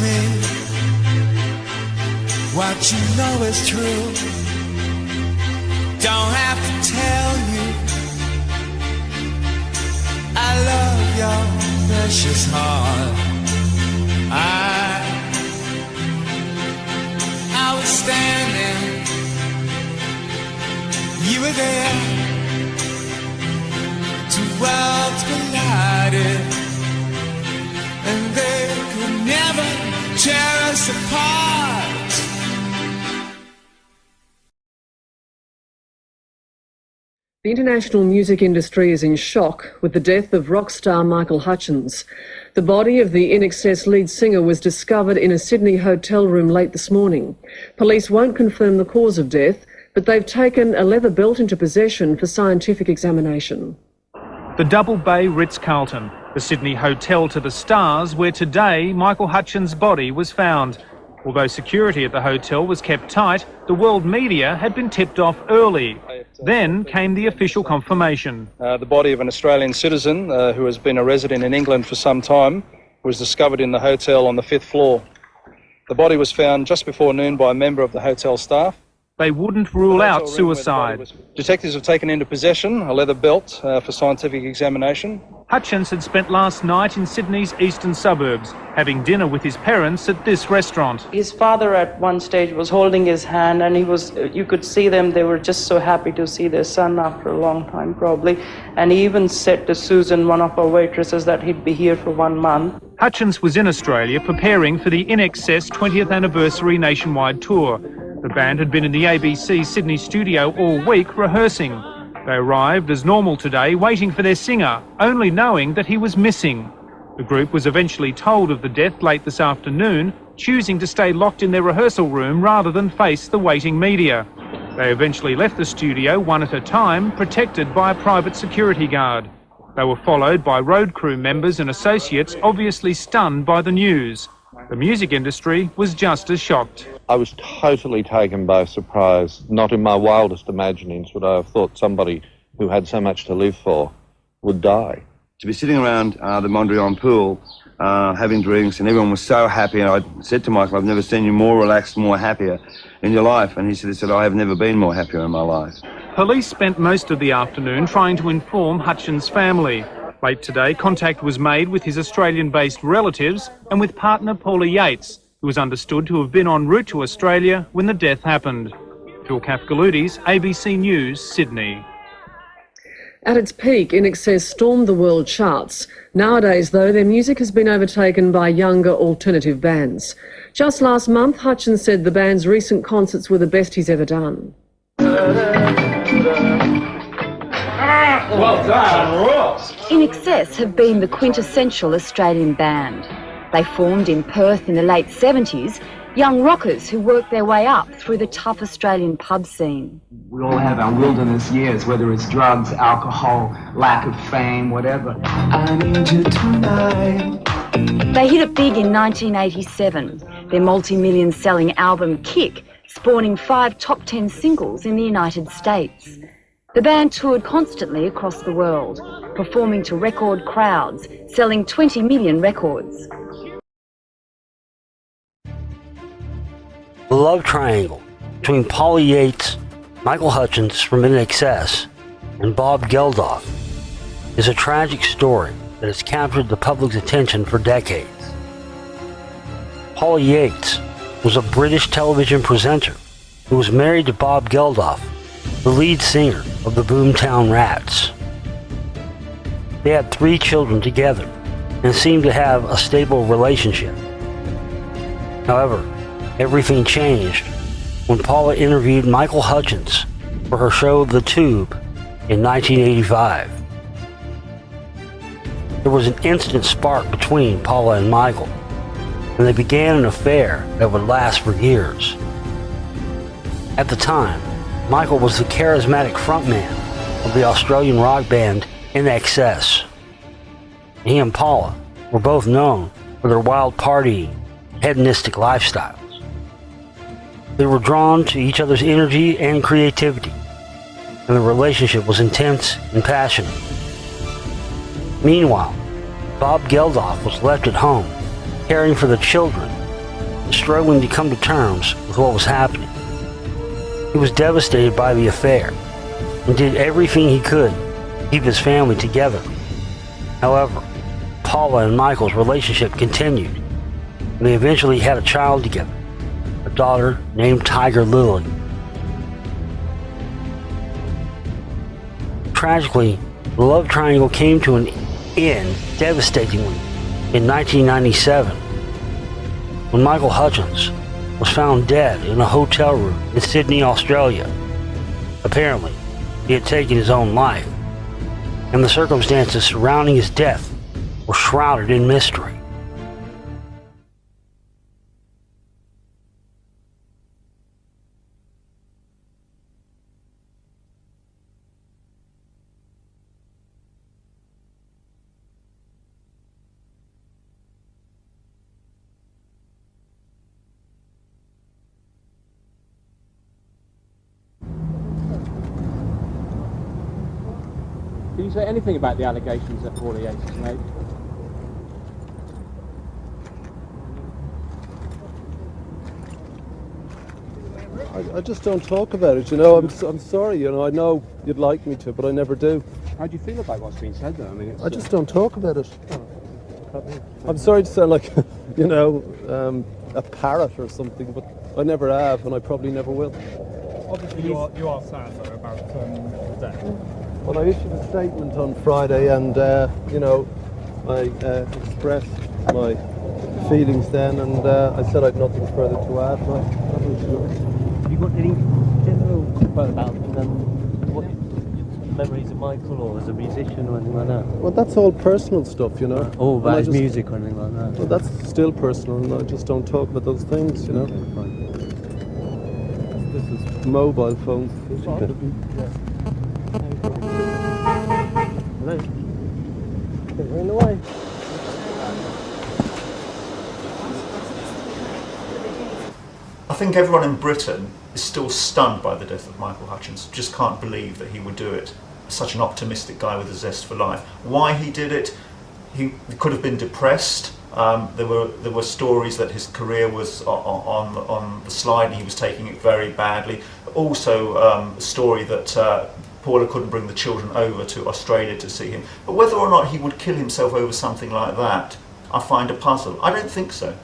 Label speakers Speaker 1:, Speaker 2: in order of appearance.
Speaker 1: me what you know is true. Don't have to tell you I love your precious heart. I was standing, you were there. Two worlds collided, and they could never tear us apart.
Speaker 2: The international music industry is in shock with the death of rock star Michael Hutchence. The body of the In Excess lead singer was discovered in a Sydney hotel room late this morning. Police won't confirm the cause of death, but they've taken a leather belt into possession for scientific examination.
Speaker 3: The Double Bay Ritz-Carlton, the Sydney hotel to the stars, where today Michael Hutchence' body was found. Although security at the hotel was kept tight, the world media had been tipped off early. Then came the official confirmation.
Speaker 4: The body of an Australian citizen who has been a resident in England for some time was discovered in the hotel on the 5th floor. The body was found just before noon by a member of the hotel staff.
Speaker 3: They wouldn't rule out suicide.
Speaker 4: Detectives have taken into possession a leather belt for scientific examination.
Speaker 3: Hutchence had spent last night in Sydney's eastern suburbs, having dinner with his parents at this restaurant.
Speaker 5: His father at one stage was holding his hand, and you could see them, they were just so happy to see their son after a long time probably. And he even said to Susan, one of our waitresses, that he'd be here for 1 month.
Speaker 3: Hutchence was in Australia preparing for the In Excess 20th anniversary nationwide tour. The band had been in the ABC Sydney studio all week rehearsing. They arrived as normal today, waiting for their singer, only knowing that he was missing. The group was eventually told of the death late this afternoon, choosing to stay locked in their rehearsal room rather than face the waiting media. They eventually left the studio one at a time, protected by a private security guard. They were followed by road crew members and associates, obviously stunned by the news. The music industry was just as shocked.
Speaker 6: I was totally taken by surprise. Not in my wildest imaginings would I have thought somebody who had so much to live for would die.
Speaker 7: To be sitting around the Mondrian pool, having drinks, and everyone was so happy. And I said to Michael, I've never seen you more relaxed, more happier in your life. And he said, I have never been more happier in my life.
Speaker 3: Police spent most of the afternoon trying to inform Hutchence' family. Late today, contact was made with his Australian-based relatives and with partner Paula Yates, who was understood to have been en route to Australia when the death happened. Phil Kafkaloutis, ABC News, Sydney.
Speaker 2: At its peak, In Excess stormed the world charts. Nowadays, though, their music has been overtaken by younger alternative bands. Just last month, Hutchence said the band's recent concerts were the best he's ever done.
Speaker 8: Well done, Ross! In Excess have been the quintessential Australian band. They formed in Perth in the late 70s, young rockers who worked their way up through the tough Australian pub scene.
Speaker 9: We all have our wilderness years, whether it's drugs, alcohol, lack of fame, whatever. I need you tonight.
Speaker 8: They hit it big in 1987, their multi-million selling album Kick spawning 5 top 10 singles in the United States. The band toured constantly across the world, performing to record crowds, selling 20 million records.
Speaker 10: The love triangle between Paula Yates, Michael Hutchence from In Excess, and Bob Geldof is a tragic story that has captured the public's attention for decades. Paula Yates was a British television presenter who was married to Bob Geldof, the lead singer of the Boomtown Rats. They had 3 children together and seemed to have a stable relationship. However, everything changed when Paula interviewed Michael Hutchence for her show The Tube in 1985. There was an instant spark between Paula and Michael, and they began an affair that would last for years. At the time, Michael was the charismatic frontman of the Australian rock band In Excess. He and Paula were both known for their wild partying, hedonistic lifestyles. They were drawn to each other's energy and creativity, and the relationship was intense and passionate. Meanwhile, Bob Geldof was left at home, caring for the children struggling to come to terms with what was happening. He was devastated by the affair and did everything he could to keep his family together. However, Paula and Michael's relationship continued, and they eventually had a child together, a daughter named Tiger Lily. Tragically, the love triangle came to an end devastatingly in 1997 when Michael Hutchence was found dead in a hotel room in Sydney, Australia. Apparently, he had taken his own life, and the circumstances surrounding his death were shrouded in mystery.
Speaker 11: Can you say anything about the allegations that Paula Yates has made?
Speaker 12: I just don't talk about it, you know. I'm sorry, you know. I know you'd like me to, but I never do.
Speaker 11: How do you feel about what's been said, though? I mean,
Speaker 12: I just don't talk about it. I'm sorry to sound like, you know, a parrot or something, but I never have, and I probably never will.
Speaker 11: Obviously, you are sad, though, about the death.
Speaker 12: Well, I issued a statement on Friday, and you know, I expressed my feelings then, and I said I'd nothing further to add.
Speaker 13: Have you got any general quote about what memories of Michael, or as a musician, or anything like that?
Speaker 12: Well, that's all personal stuff, you know.
Speaker 13: Or about his music, or anything like that.
Speaker 12: Well, that's still personal, and I just don't talk about those things, you know.
Speaker 13: Okay, fine.
Speaker 12: This is mobile phones.
Speaker 13: Hello. We're in the way.
Speaker 14: I think everyone in Britain is still stunned by the death of Michael Hutchence. Just can't believe that he would do it. Such an optimistic guy with a zest for life. Why he did it? He could have been depressed. There were stories that his career was on the slide and he was taking it very badly. Also, a story that Paula couldn't bring the children over to Australia to see him. But whether or not he would kill himself over something like that, I find a puzzle. I don't think so.